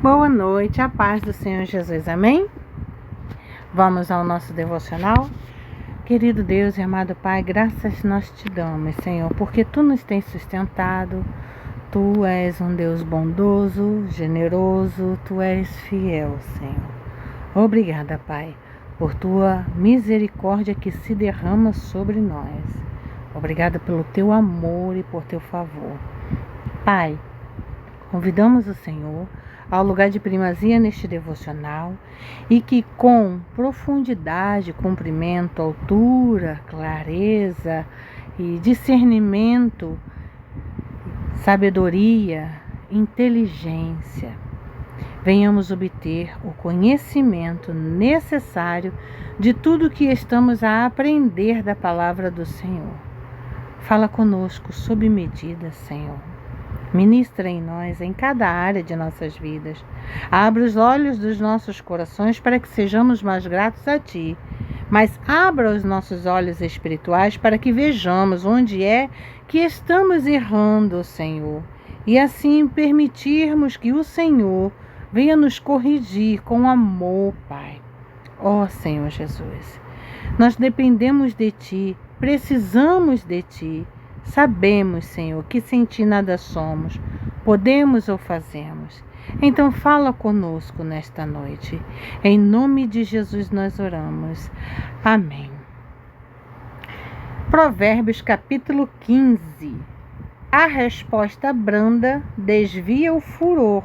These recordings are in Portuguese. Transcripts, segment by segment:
Boa noite, a paz do Senhor Jesus, amém? Vamos ao nosso devocional. Querido Deus e amado Pai, graças nós te damos, Senhor, porque Tu nos tens sustentado, Tu és um Deus bondoso, generoso, Tu és fiel, Senhor. Obrigada, Pai, por Tua misericórdia que se derrama sobre nós. Obrigada pelo Teu amor e por Teu favor. Pai, convidamos o Senhor ao lugar de primazia neste devocional e que com profundidade, comprimento, altura, clareza e discernimento, sabedoria, inteligência, venhamos obter o conhecimento necessário de tudo que estamos a aprender da palavra do Senhor. Fala conosco sob medida, Senhor. Ministra em nós, em cada área de nossas vidas. Abra os olhos dos nossos corações para que sejamos mais gratos a Ti. Mas abra os nossos olhos espirituais para que vejamos onde é que estamos errando, Senhor. E assim permitirmos que o Senhor venha nos corrigir com amor, Pai. Ó Senhor Jesus, nós dependemos de Ti, precisamos de Ti. Sabemos, Senhor, que sem Ti nada somos, podemos ou fazemos. Então fala conosco nesta noite. Em nome de Jesus nós oramos. Amém. Provérbios capítulo 15. A resposta branda desvia o furor,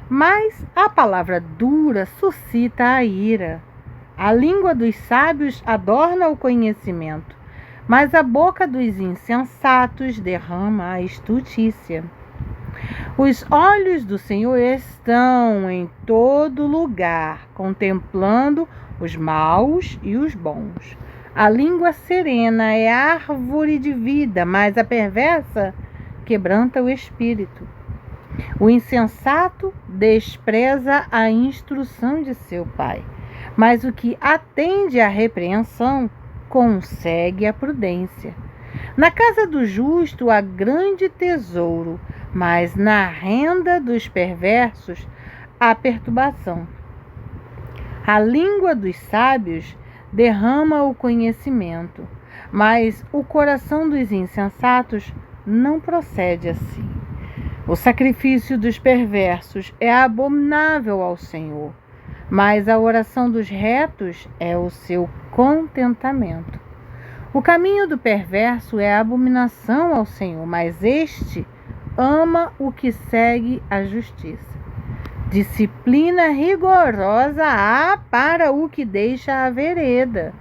mas a palavra dura suscita a ira. A língua dos sábios adorna o conhecimento, mas a boca dos insensatos derrama a estultícia. Os olhos do Senhor estão em todo lugar, contemplando os maus e os bons. A língua serena é árvore de vida, mas a perversa quebranta o espírito. O insensato despreza a instrução de seu pai, mas o que atende à repreensão consegue a prudência. Na casa do justo há grande tesouro, mas na renda dos perversos há perturbação. A língua dos sábios derrama o conhecimento, mas o coração dos insensatos não procede assim. O sacrifício dos perversos é abominável ao Senhor, mas a oração dos retos é o seu contentamento. O caminho do perverso é abominação ao Senhor, mas este ama o que segue a justiça. Disciplina rigorosa há para o que deixa a vereda,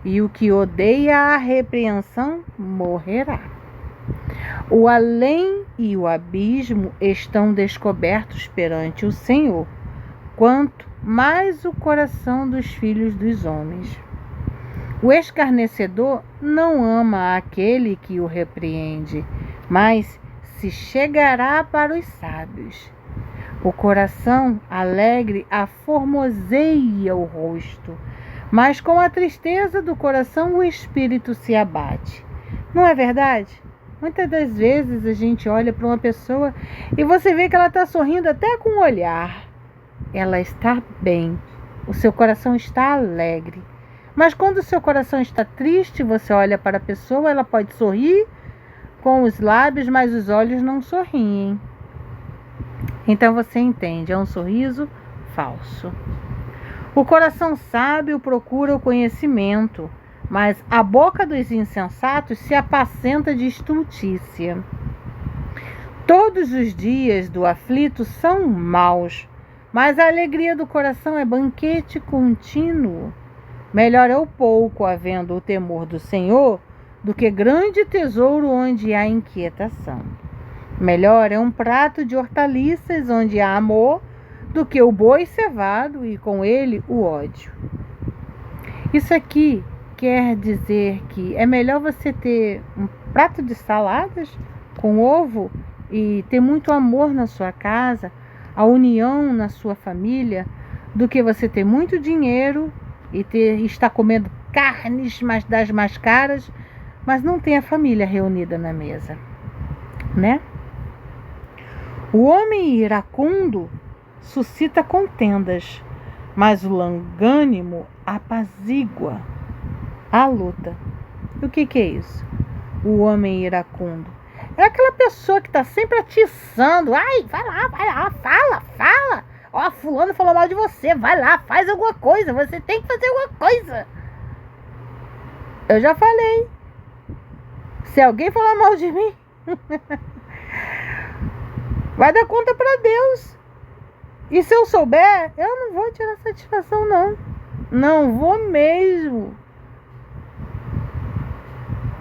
e o que odeia a repreensão morrerá. O além e o abismo estão descobertos perante o Senhor, quanto mais o coração dos filhos dos homens. O escarnecedor não ama aquele que o repreende, mas se chegará para os sábios. O coração alegre aformoseia o rosto, mas com a tristeza do coração o espírito se abate. Não é verdade? Muitas das vezes a gente olha para uma pessoa e você vê que ela está sorrindo até com o olhar. Ela está bem, o seu coração está alegre. Mas quando o seu coração está triste, você olha para a pessoa, ela pode sorrir com os lábios, mas os olhos não sorriem. Então você entende, é um sorriso falso. O coração sábio procura o conhecimento, mas a boca dos insensatos se apacenta de estultícia. Todos os dias do aflito são maus, mas a alegria do coração é banquete contínuo. Melhor é o pouco, havendo o temor do Senhor, do que grande tesouro onde há inquietação. Melhor é um prato de hortaliças onde há amor, do que o boi cevado e com ele o ódio. Isso aqui quer dizer que é melhor você ter um prato de saladas com ovo e ter muito amor na sua casa, a união na sua família, do que você ter muito dinheiro e estar comendo carnes das mais caras, mas não ter a família reunida na mesa, né? O homem iracundo suscita contendas, mas o longânimo apazigua a luta. E o que é isso? O homem iracundo é aquela pessoa que está sempre atiçando. Ai, vai lá, fala. Ó, fulano falou mal de você, vai lá, faz alguma coisa, você tem que fazer alguma coisa. Eu já falei. Se alguém falar mal de mim, vai dar conta para Deus. E se eu souber, eu não vou tirar satisfação, não. Não vou mesmo.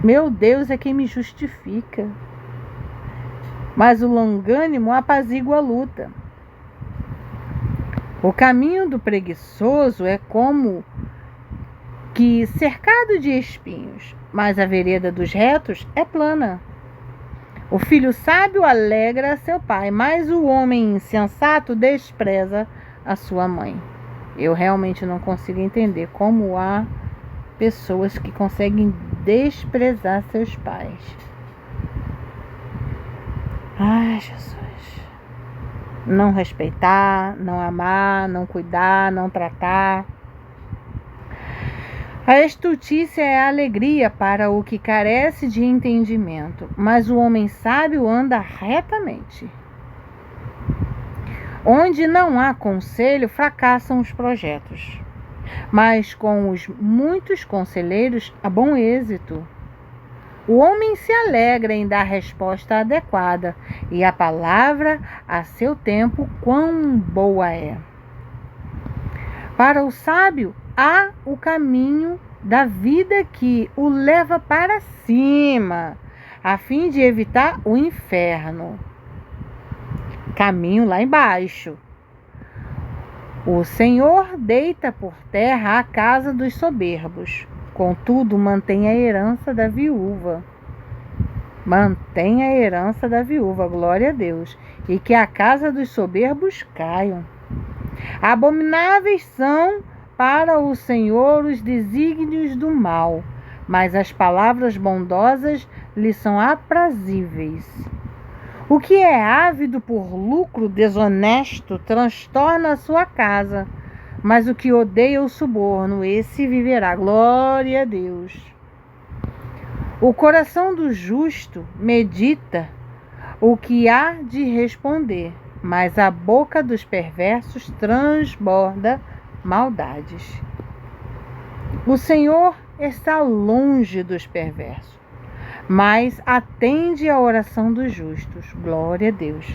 Meu Deus é quem me justifica. Mas o longânimo apazigua a luta. O caminho do preguiçoso é como que cercado de espinhos, mas a vereda dos retos é plana. O filho sábio alegra seu pai, mas o homem insensato despreza a sua mãe. Eu realmente não consigo entender como há pessoas que conseguem desprezar seus pais. Ai, Jesus. Não respeitar, não amar, não cuidar, não tratar. A estultícia é a alegria para o que carece de entendimento, mas o homem sábio anda retamente. Onde não há conselho, fracassam os projetos, mas com os muitos conselheiros há bom êxito. O homem se alegra em dar resposta adequada, e a palavra, a seu tempo, quão boa é. Para o sábio, há o caminho da vida que o leva para cima, a fim de evitar o inferno. Caminho lá embaixo. O Senhor deita por terra a casa dos soberbos, contudo mantém a herança da viúva. Mantém a herança da viúva, glória a Deus, e que a casa dos soberbos caiam. Abomináveis são para o Senhor os desígnios do mal, mas as palavras bondosas lhe são aprazíveis. O que é ávido por lucro desonesto transtorna a sua casa, mas o que odeia o suborno, esse viverá. Glória a Deus. O coração do justo medita o que há de responder, mas a boca dos perversos transborda maldades. O Senhor está longe dos perversos, mas atende à oração dos justos. Glória a Deus.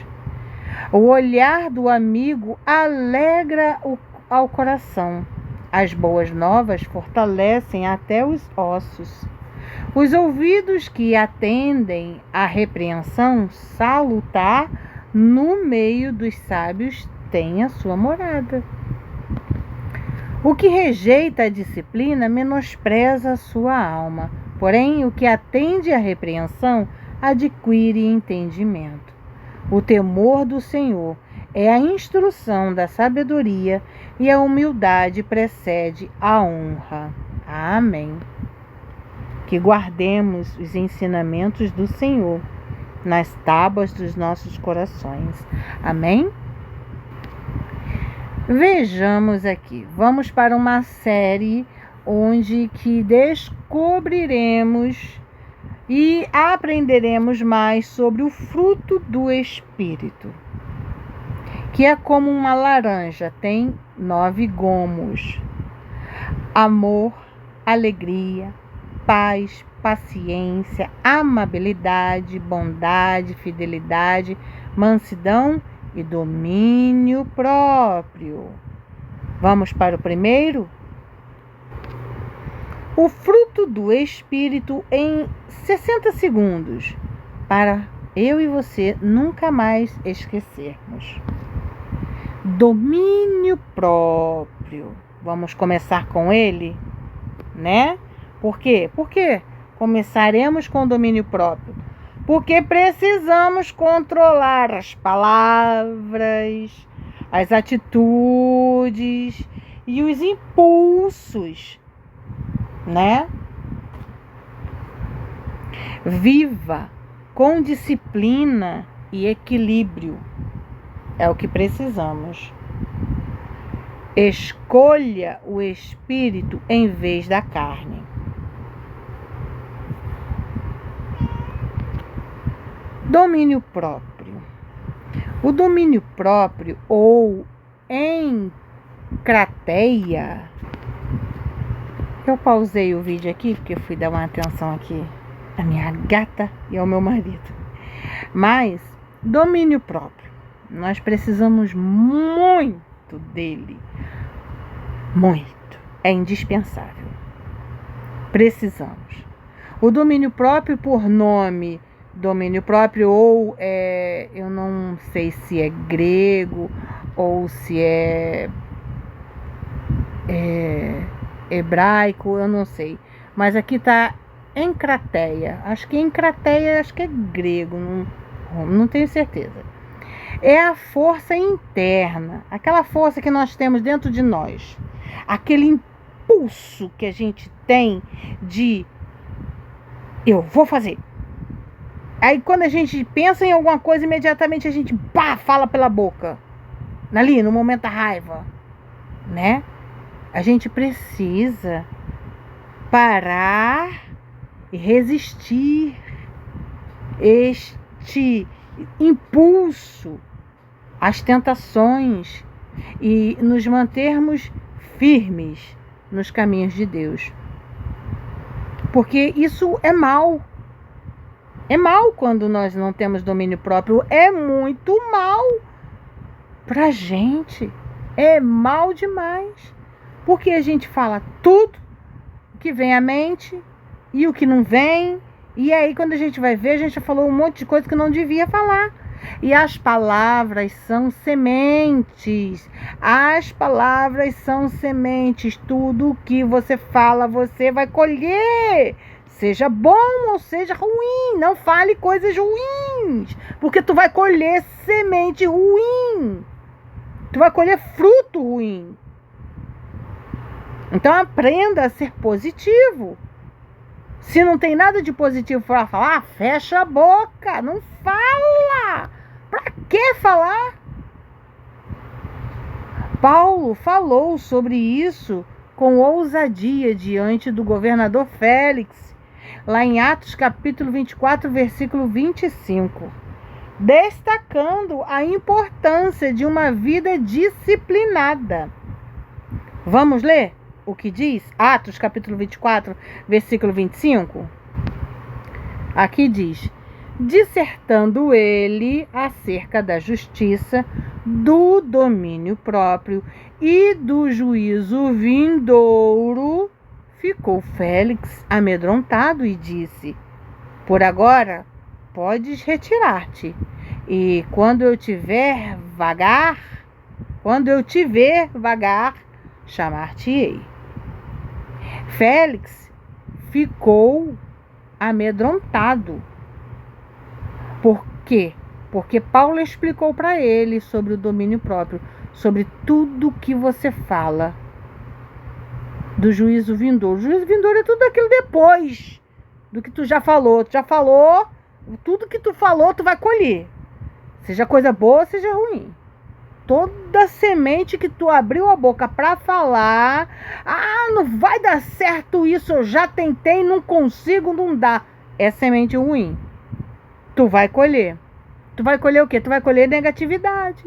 O olhar do amigo alegra ao coração. As boas novas fortalecem até os ossos. Os ouvidos que atendem à repreensão salutar no meio dos sábios têm a sua morada. O que rejeita a disciplina menospreza a sua alma, porém o que atende à repreensão adquire entendimento. O temor do Senhor é a instrução da sabedoria e a humildade precede a honra. Amém. Que guardemos os ensinamentos do Senhor nas tábuas dos nossos corações. Amém? Vejamos aqui, vamos para uma série onde que descobriremos e aprenderemos mais sobre o fruto do Espírito, que é como uma laranja, tem 9 gomos: amor, alegria, paz, paciência, amabilidade, bondade, fidelidade, mansidão e domínio próprio. Vamos para o primeiro? O fruto do Espírito em 60 segundos, para eu e você nunca mais esquecermos. Domínio próprio. Vamos começar com ele, né? Por quê? Porque começaremos com domínio próprio. Porque precisamos controlar as palavras, as atitudes e os impulsos, né? Viva com disciplina e equilíbrio. É o que precisamos. Escolha o espírito em vez da carne. Domínio próprio. O domínio próprio, ou encrateia. Eu pausei o vídeo aqui porque eu fui dar uma atenção aqui à minha gata e ao meu marido. Mas domínio próprio, nós precisamos muito dele. Muito. É indispensável. Precisamos. O domínio próprio, por nome, domínio próprio, ou eu não sei se é grego ou se é hebraico, eu não sei. Mas aqui está encrateia. Acho que encrateia, acho que é grego, não tenho certeza. É a força interna, aquela força que nós temos dentro de nós. Aquele impulso que a gente tem de eu vou fazer. Aí quando a gente pensa em alguma coisa, imediatamente a gente fala pela boca. Ali, no momento da raiva, né? A gente precisa parar e resistir este impulso às tentações e nos mantermos firmes nos caminhos de Deus. Porque isso é mal. É mal quando nós não temos domínio próprio. É muito mal pra gente. É mal demais. Porque a gente fala tudo que vem à mente e o que não vem. E aí quando a gente vai ver, a gente já falou um monte de coisa que não devia falar. E as palavras são sementes. As palavras são sementes. Tudo o que você fala, você vai colher. Seja bom ou seja ruim. Não fale coisas ruins. Porque tu vai colher semente ruim. Tu vai colher fruto ruim. Então aprenda a ser positivo. Se não tem nada de positivo para falar, fecha a boca. Não fala. Para que falar? Paulo falou sobre isso com ousadia diante do governador Félix, lá em Atos capítulo 24, versículo 25, destacando a importância de uma vida disciplinada. Vamos ler o que diz Atos capítulo 24, versículo 25? Aqui diz: dissertando ele acerca da justiça, do domínio próprio e do juízo vindouro, ficou Félix amedrontado e disse: por agora podes retirar-te, e quando eu te ver vagar, chamar-te-ei. Félix ficou amedrontado. Por quê? Porque Paulo explicou para ele sobre o domínio próprio, sobre tudo que você fala, do juízo vindouro. O juízo vindouro é tudo aquilo depois do que tu já falou. Tu já falou, tudo que tu falou, tu vai colher. Seja coisa boa, seja ruim. Toda semente que tu abriu a boca para falar, não vai dar certo isso, eu já tentei, não consigo, não dá. É semente ruim. Tu vai colher. Tu vai colher o quê? Tu vai colher negatividade.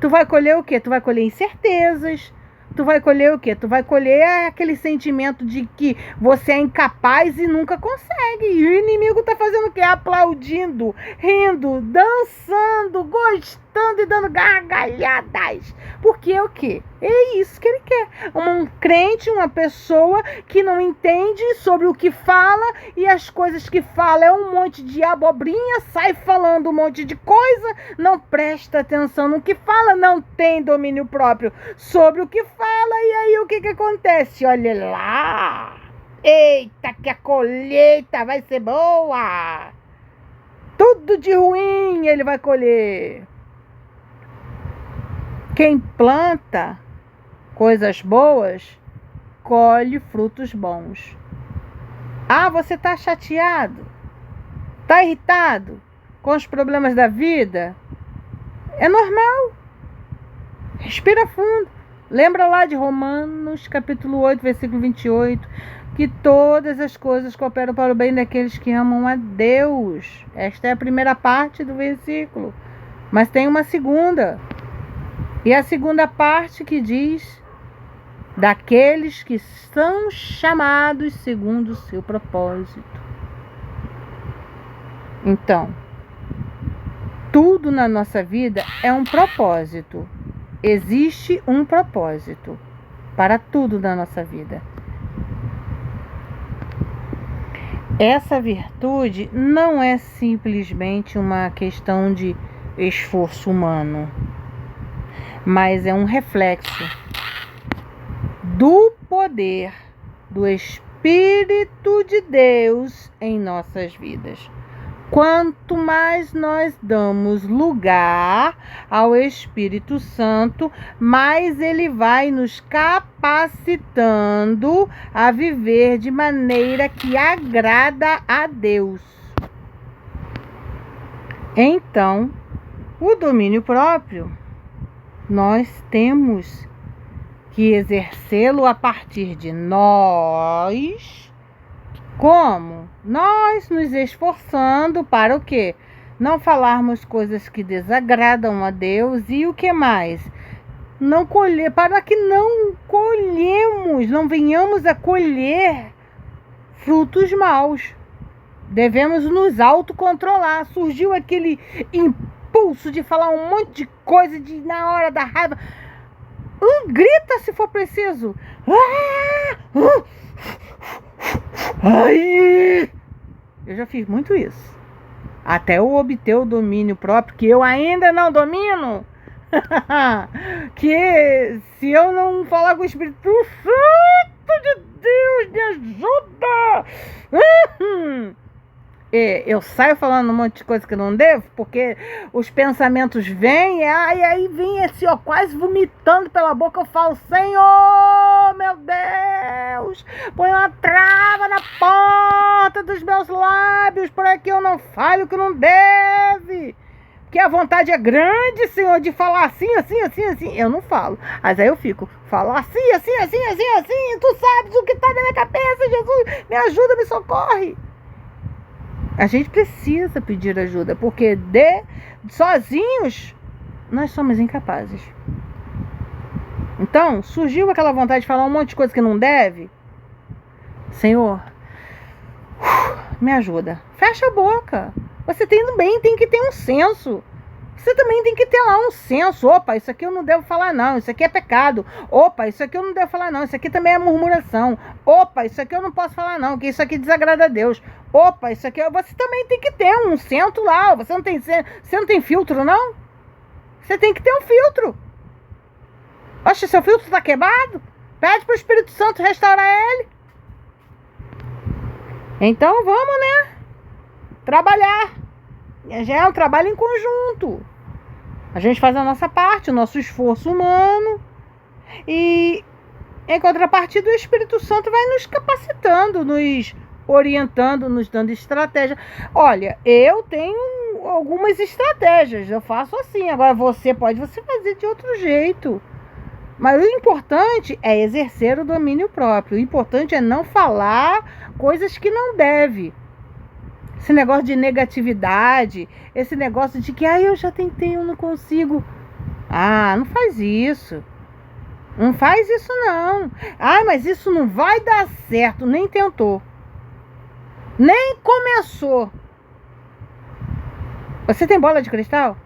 Tu vai colher o quê? Tu vai colher incertezas. Tu vai colher o quê? Tu vai colher aquele sentimento de que você é incapaz e nunca consegue. E o inimigo tá fazendo o quê? Aplaudindo, rindo, dançando, gostando e dando gargalhadas. Porque o quê? É isso que ele quer. Um crente, uma pessoa que não entende sobre o que fala e as coisas que fala é um monte de abobrinha, sai falando um monte de coisa, não presta atenção no que fala, não tem domínio próprio sobre o que fala. E aí o que acontece? Olha lá! Eita, que a colheita vai ser boa! Tudo de ruim ele vai colher. Quem planta coisas boas, colhe frutos bons. Você está chateado? Está irritado com os problemas da vida? É normal. Respira fundo. Lembra lá de Romanos, capítulo 8, versículo 28, que todas as coisas cooperam para o bem daqueles que amam a Deus. Esta é a primeira parte do versículo. Mas tem uma segunda. E a segunda parte que diz: daqueles que são chamados segundo o seu propósito. Então, tudo na nossa vida é um propósito. Existe um propósito para tudo na nossa vida. Essa virtude não é simplesmente uma questão de esforço humano, mas é um reflexo do poder do Espírito de Deus em nossas vidas. Quanto mais nós damos lugar ao Espírito Santo, mais ele vai nos capacitando a viver de maneira que agrada a Deus. Então, o domínio próprio, nós temos que exercê-lo a partir de nós. Como? Nós nos esforçando para o quê? Não falarmos coisas que desagradam a Deus e o que mais? Não colher, para que não venhamos a colher frutos maus. Devemos nos autocontrolar. Surgiu aquele impulso de falar um monte de coisa na hora da raiva. Grita se for preciso. Ai! Eu já fiz muito isso. Até eu obter o domínio próprio, que eu ainda não domino. Que se eu não falar com o Espírito Santo de Deus, me ajuda! Eu saio falando um monte de coisa que não devo, porque os pensamentos vêm, aí vem assim, ó, quase vomitando pela boca. Eu falo: Senhor, meu Deus, põe uma trava na ponta dos meus lábios, para que eu não fale o que não deve. Porque a vontade é grande, Senhor, de falar assim. Eu não falo. Mas aí eu falo assim. Tu sabes o que está na minha cabeça, Jesus. Me ajuda, me socorre. A gente precisa pedir ajuda, porque sozinhos nós somos incapazes. Então, surgiu aquela vontade de falar um monte de coisa que não deve. Senhor, me ajuda. Fecha a boca. Você tem que ter um senso. Você também tem que ter lá um senso. Opa, isso aqui eu não devo falar não, isso aqui é pecado. Opa, isso aqui eu não devo falar não, isso aqui também é murmuração. Opa, isso aqui eu não posso falar não, que isso aqui desagrada a Deus. Opa, isso aqui você também tem que ter um senso lá. Você não tem filtro não? Você tem que ter um filtro. Oxe, seu filtro está quebrado? Pede para o Espírito Santo restaurar ele. Então vamos, né? Trabalhar. Já é um trabalho em conjunto. A gente faz a nossa parte, o nosso esforço humano. E em contrapartida, o Espírito Santo vai nos capacitando, nos orientando, nos dando estratégia. Olha, eu tenho algumas estratégias, eu faço assim. Agora você fazer de outro jeito. Mas o importante é exercer o domínio próprio. O importante é não falar coisas que não deve. Esse negócio de negatividade, esse negócio de que eu já tentei, eu não consigo. Não faz isso. Não faz isso não. Mas isso não vai dar certo. Nem tentou. Nem começou. Você tem bola de cristal?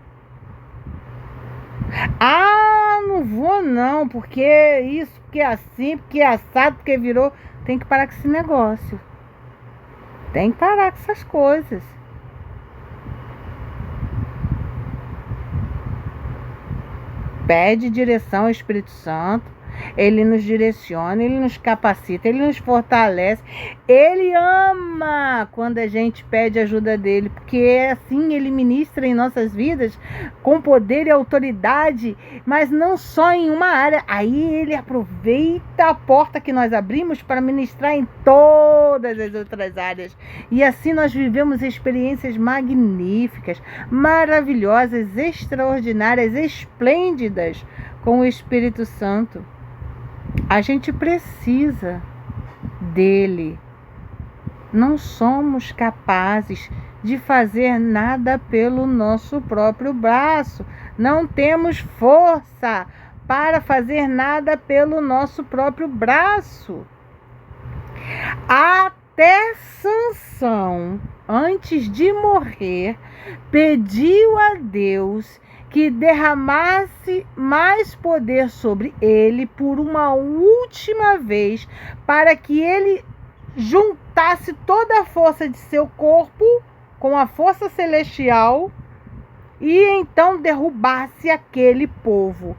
Não vou não, porque isso, porque assim, porque assado, porque virou. Tem que parar com esse negócio. Tem que parar com essas coisas. Pede direção ao Espírito Santo. Ele nos direciona, Ele nos capacita, Ele nos fortalece. Ele ama quando a gente pede ajuda dEle, porque é assim Ele ministra em nossas vidas com poder e autoridade, mas não só em uma área. Aí Ele aproveita a porta que nós abrimos para ministrar em todas as outras áreas. E assim nós vivemos experiências magníficas, maravilhosas, extraordinárias, esplêndidas com o Espírito Santo. A gente precisa dele. Não somos capazes de fazer nada pelo nosso próprio braço. Não temos força para fazer nada pelo nosso próprio braço. Até Sansão, antes de morrer, pediu a Deus que derramasse mais poder sobre ele por uma última vez, para que ele juntasse toda a força de seu corpo com a força celestial e então derrubasse aquele povo.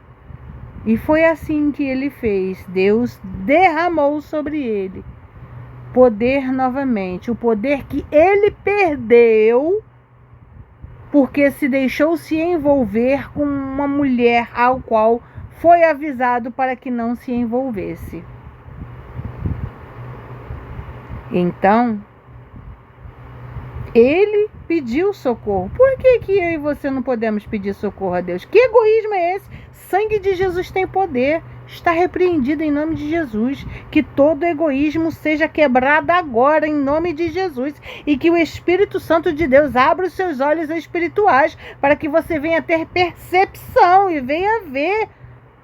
E foi assim que ele fez. Deus derramou sobre ele poder novamente, o poder que ele perdeu porque se deixou se envolver com uma mulher ao qual foi avisado para que não se envolvesse. Então, ele pediu socorro. Por que eu e você não podemos pedir socorro a Deus? Que egoísmo é esse? Sangue de Jesus tem poder. Está repreendido em nome de Jesus. Que todo egoísmo seja quebrado agora em nome de Jesus. E que o Espírito Santo de Deus abra os seus olhos espirituais para que você venha ter percepção e venha ver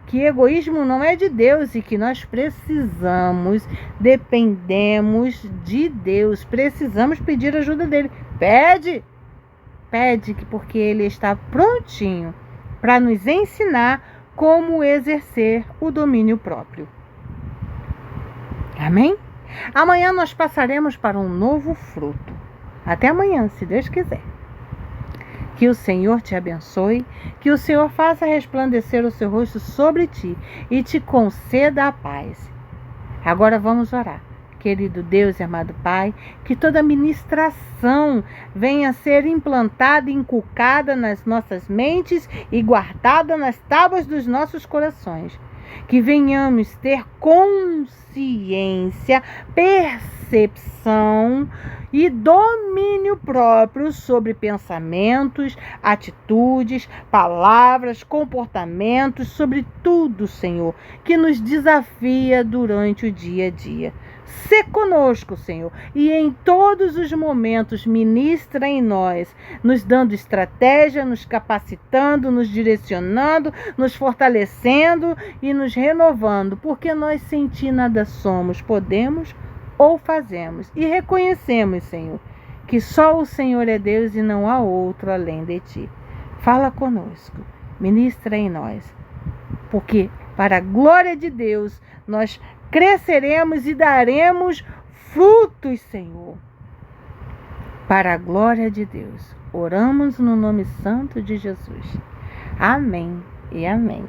que egoísmo não é de Deus e que nós precisamos, dependemos de Deus, precisamos pedir ajuda dele. Pede, porque ele está prontinho para nos ensinar como exercer o domínio próprio. Amém? Amanhã nós passaremos para um novo fruto. Até amanhã, se Deus quiser. Que o Senhor te abençoe, que o Senhor faça resplandecer o seu rosto sobre ti e te conceda a paz. Agora vamos orar. Querido Deus e amado Pai, que toda ministração venha a ser implantada e inculcada nas nossas mentes e guardada nas tábuas dos nossos corações. Que venhamos ter consciência, percepção e domínio próprio sobre pensamentos, atitudes, palavras, comportamentos, sobre tudo, Senhor, que nos desafia durante o dia a dia. Sê conosco, Senhor, e em todos os momentos ministra em nós, nos dando estratégia, nos capacitando, nos direcionando, nos fortalecendo e nos renovando, porque nós sem ti nada somos, podemos ou fazemos. E reconhecemos, Senhor, que só o Senhor é Deus e não há outro além de ti. Fala conosco, ministra em nós, porque para a glória de Deus nós cresceremos e daremos frutos, Senhor. Para a glória de Deus, oramos no nome santo de Jesus. Amém e amém.